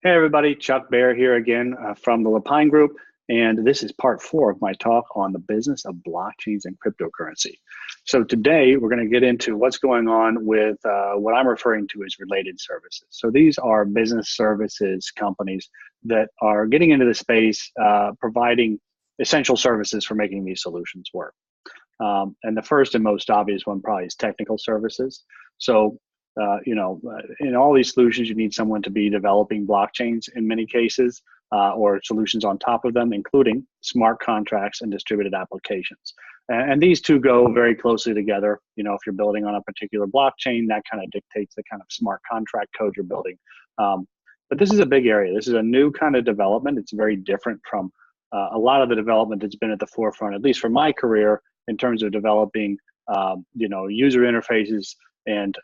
Hey everybody, Chuck Bear here again from the Lapine Group, and this is part 4 of my talk on the business of blockchains and cryptocurrency. So today we're going to get into what's going on with what I'm referring to as related services. So these are business services companies that are getting into the space, providing essential services for making these solutions work. And the first and most obvious one probably is technical services. So in all these solutions, you need someone to be developing blockchains in many cases, or solutions on top of them, including smart contracts and distributed applications. And these two go very closely together. You know, if you're building on a particular blockchain, that kind of dictates the kind of smart contract code you're building. But this is a big area. This is a new kind of development. It's very different from a lot of the development that's been at the forefront, at least for my career, in terms of developing, user interfaces and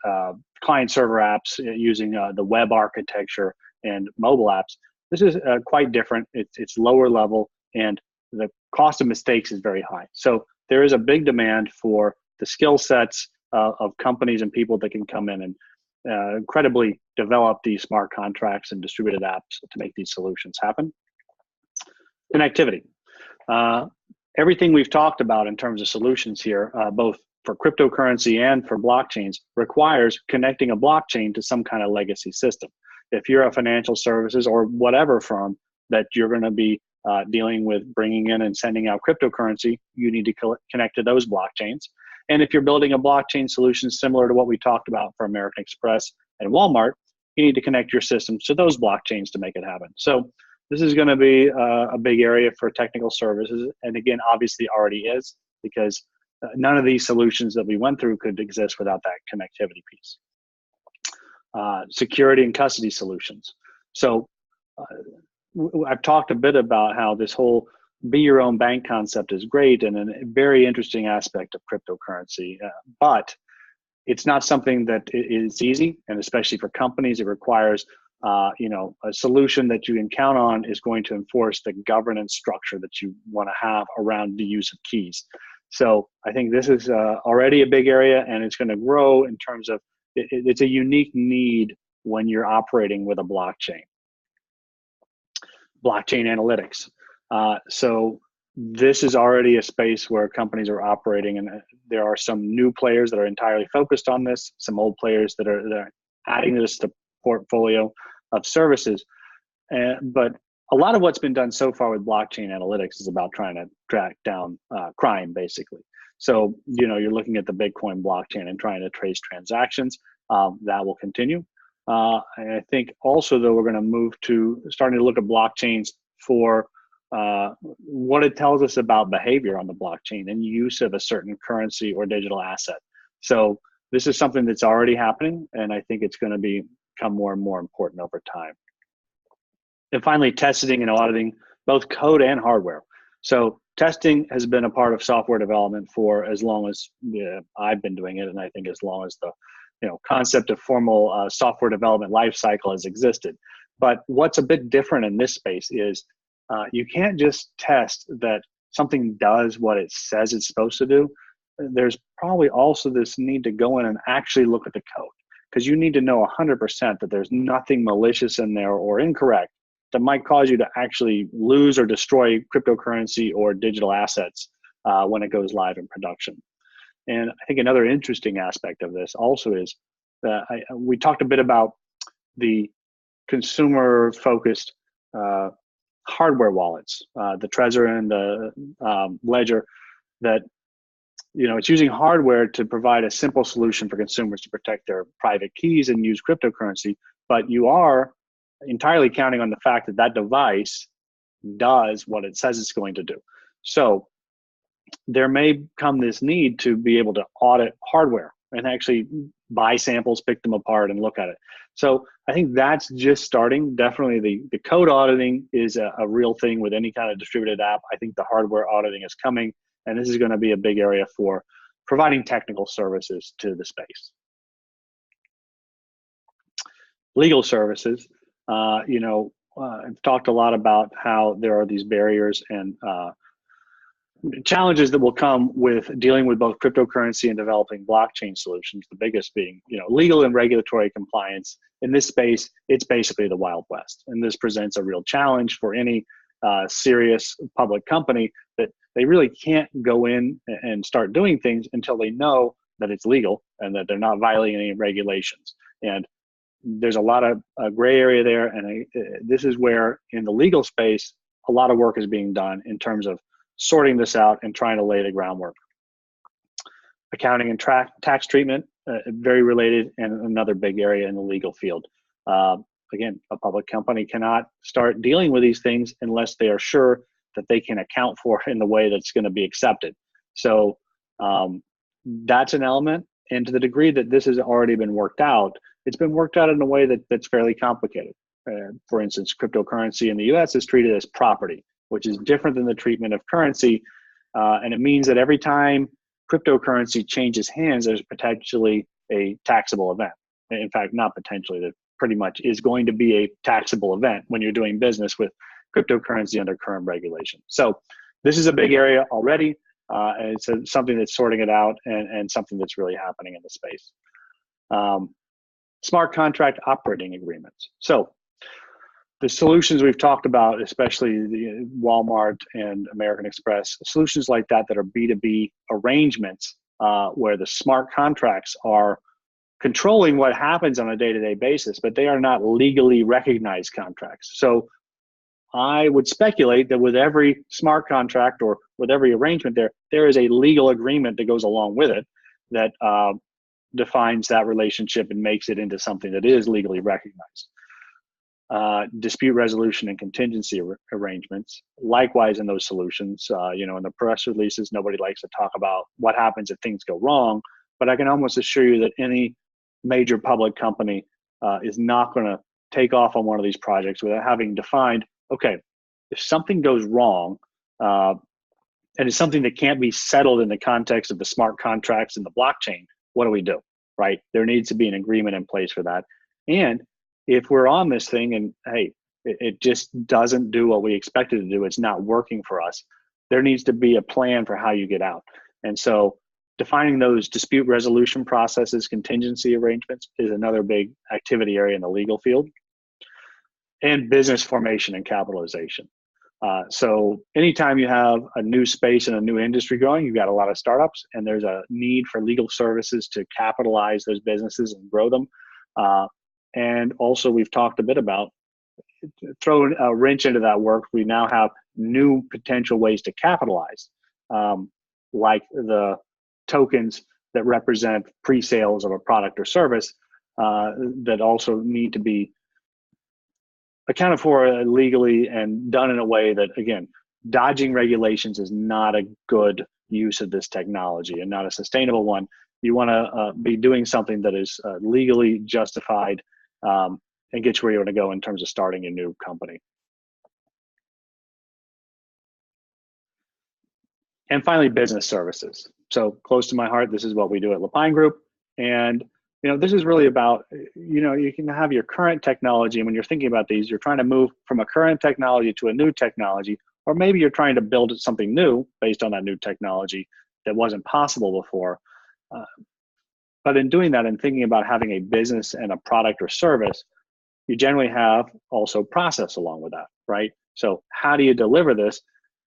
client server apps using the web architecture and mobile apps. This is quite different. It's lower level, and the cost of mistakes is very high. So there is a big demand for the skill sets of companies and people that can come in and incredibly develop these smart contracts and distributed apps to make these solutions happen. Connectivity. Everything we've talked about in terms of solutions here, both for cryptocurrency and for blockchains, requires connecting a blockchain to some kind of legacy system. If you're a financial services or whatever firm that you're going to be dealing with bringing in and sending out cryptocurrency, you need to connect to those blockchains. And if you're building a blockchain solution similar to what we talked about for American Express and Walmart, you need to connect your systems to those blockchains to make it happen. So this is going to be a big area for technical services. And again, obviously already is, because none of these solutions that we went through could exist without that connectivity piece. Security and custody solutions. So I've talked a bit about how this whole be your own bank concept is great and a very interesting aspect of cryptocurrency, but it's not something that is easy, and especially for companies, it requires a solution that you can count on is going to enforce the governance structure that you want to have around the use of keys. So I think this is already a big area, and it's going to grow in terms of it's a unique need when you're operating with a blockchain. Blockchain analytics. So this is already a space where companies are operating, and there are some new players that are entirely focused on this, some old players that are adding this to portfolio of services. But a lot of what's been done so far with blockchain analytics is about trying to track down crime, basically. So, you're looking at the Bitcoin blockchain and trying to trace transactions. That will continue. And I think also, though, we're going to move to starting to look at blockchains for what it tells us about behavior on the blockchain and use of a certain currency or digital asset. So this is something that's already happening, and I think it's going to become more and more important over time. And finally, testing and auditing both code and hardware. So testing has been a part of software development for as long as I've been doing it, and I think as long as the concept of formal software development lifecycle has existed. But what's a bit different in this space is you can't just test that something does what it says it's supposed to do. There's probably also this need to go in and actually look at the code, because you need to know 100% that there's nothing malicious in there or incorrect that might cause you to actually lose or destroy cryptocurrency or digital assets when it goes live in production. And I think another interesting aspect of this also is that we talked a bit about the consumer-focused hardware wallets, the Trezor and the Ledger, that it's using hardware to provide a simple solution for consumers to protect their private keys and use cryptocurrency, but you are entirely counting on the fact that that device does what it says it's going to do. So there may come this need to be able to audit hardware and actually buy samples, pick them apart, and look at it. So I think that's just starting. Definitely the code auditing is a real thing with any kind of distributed app. I think the hardware auditing is coming, and this is going to be a big area for providing technical services to the space. Legal services. I've talked a lot about how there are these barriers and challenges that will come with dealing with both cryptocurrency and developing blockchain solutions, the biggest being, legal and regulatory compliance. In this space, it's basically the Wild West. And this presents a real challenge for any serious public company, that they really can't go in and start doing things until they know that it's legal and that they're not violating any regulations. And there's a lot of gray area there. And this is where, in the legal space, a lot of work is being done in terms of sorting this out and trying to lay the groundwork. Accounting and tax treatment, very related, and another big area in the legal field. Again, a public company cannot start dealing with these things unless they are sure that they can account for it in the way that's going to be accepted. So that's an element. And to the degree that this has already been worked out, it's been worked out in a way that's fairly complicated. For instance, cryptocurrency in the US is treated as property, which is different than the treatment of currency. And it means that every time cryptocurrency changes hands, there's potentially a taxable event. In fact, not potentially, that pretty much is going to be a taxable event when you're doing business with cryptocurrency under current regulation. So this is a big area already. And it's something that's sorting it out, and something that's really happening in the space. Smart contract operating agreements. So the solutions we've talked about, especially the Walmart and American Express, solutions like that are B2B arrangements, where the smart contracts are controlling what happens on a day-to-day basis, but they are not legally recognized contracts. So I would speculate that with every smart contract, or with every arrangement, there is a legal agreement that goes along with it that defines that relationship and makes it into something that is legally recognized. Dispute resolution and contingency arrangements. Likewise, in those solutions, in the press releases, nobody likes to talk about what happens if things go wrong, but I can almost assure you that any major public company is not going to take off on one of these projects without having defined, okay, if something goes wrong, and it's something that can't be settled in the context of the smart contracts and the blockchain, what do we do, right? There needs to be an agreement in place for that. And if we're on this thing and, hey, it just doesn't do what we expected to do, it's not working for us, there needs to be a plan for how you get out. And so defining those dispute resolution processes, contingency arrangements, is another big activity area in the legal field. And business formation and capitalization. So anytime you have a new space and a new industry growing, you've got a lot of startups, and there's a need for legal services to capitalize those businesses and grow them. And also, we've talked a bit about throwing a wrench into that work. We now have new potential ways to capitalize, like the tokens that represent pre-sales of a product or service, that also need to be accounted for legally and done in a way that, again, dodging regulations is not a good use of this technology, and not a sustainable one. You want to be doing something that is legally justified, and gets where you want to go in terms of starting a new company. And finally, business services. So close to my heart, this is what we do at Lapine Group. And this is really about, you can have your current technology, and when you're thinking about these, you're trying to move from a current technology to a new technology, or maybe you're trying to build something new based on that new technology that wasn't possible before. But in doing that and thinking about having a business and a product or service, you generally have also process along with that, right? So how do you deliver this?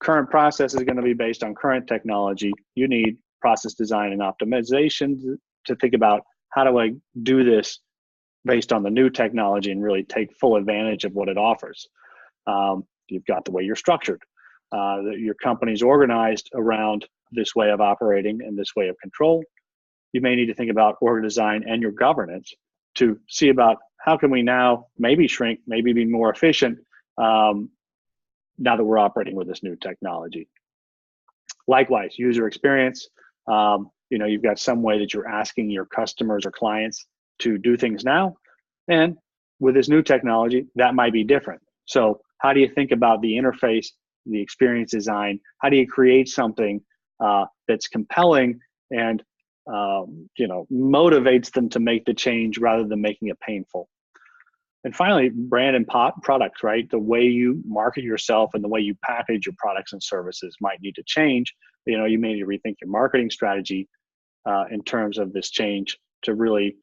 Current process is going to be based on current technology. You need process design and optimization to think about, how do I do this based on the new technology and really take full advantage of what it offers? You've got the way you're structured. Your company's organized around this way of operating and this way of control. You may need to think about org design and your governance to see about how can we now maybe shrink, maybe be more efficient, now that we're operating with this new technology. Likewise, user experience. You've got some way that you're asking your customers or clients to do things now, and with this new technology, that might be different. So how do you think about the interface, the experience design? How do you create something that's compelling and motivates them to make the change rather than making it painful? And finally, brand and products, right? The way you market yourself and the way you package your products and services might need to change. You know, you may need to rethink your marketing strategy in terms of this change to really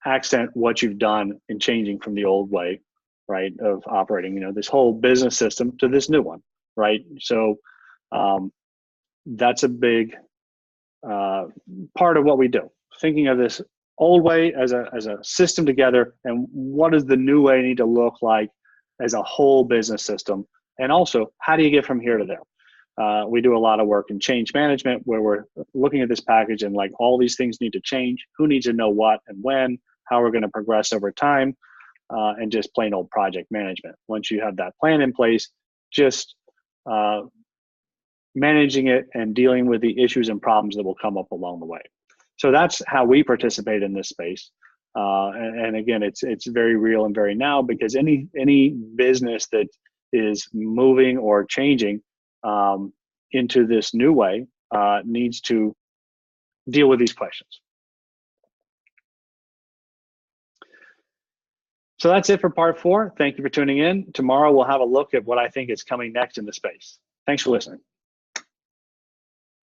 accent what you've done in changing from the old way, right, of operating, you know, this whole business system to this new one, right? So that's a big part of what we do. Thinking of this old way as a system together, and what does the new way need to look like as a whole business system, and also how do you get from here to there? We do a lot of work in change management where we're looking at this package and like all these things need to change. Who needs to know what and when? How we're going to progress over time, and just plain old project management. Once you have that plan in place, just managing it and dealing with the issues and problems that will come up along the way. So that's how we participate in this space. And again, it's very real and very now, because any business that is moving or changing into this new way needs to deal with these questions. So that's it for part 4. Thank you for tuning in. Tomorrow we'll have a look at what I think is coming next in the space. Thanks for listening.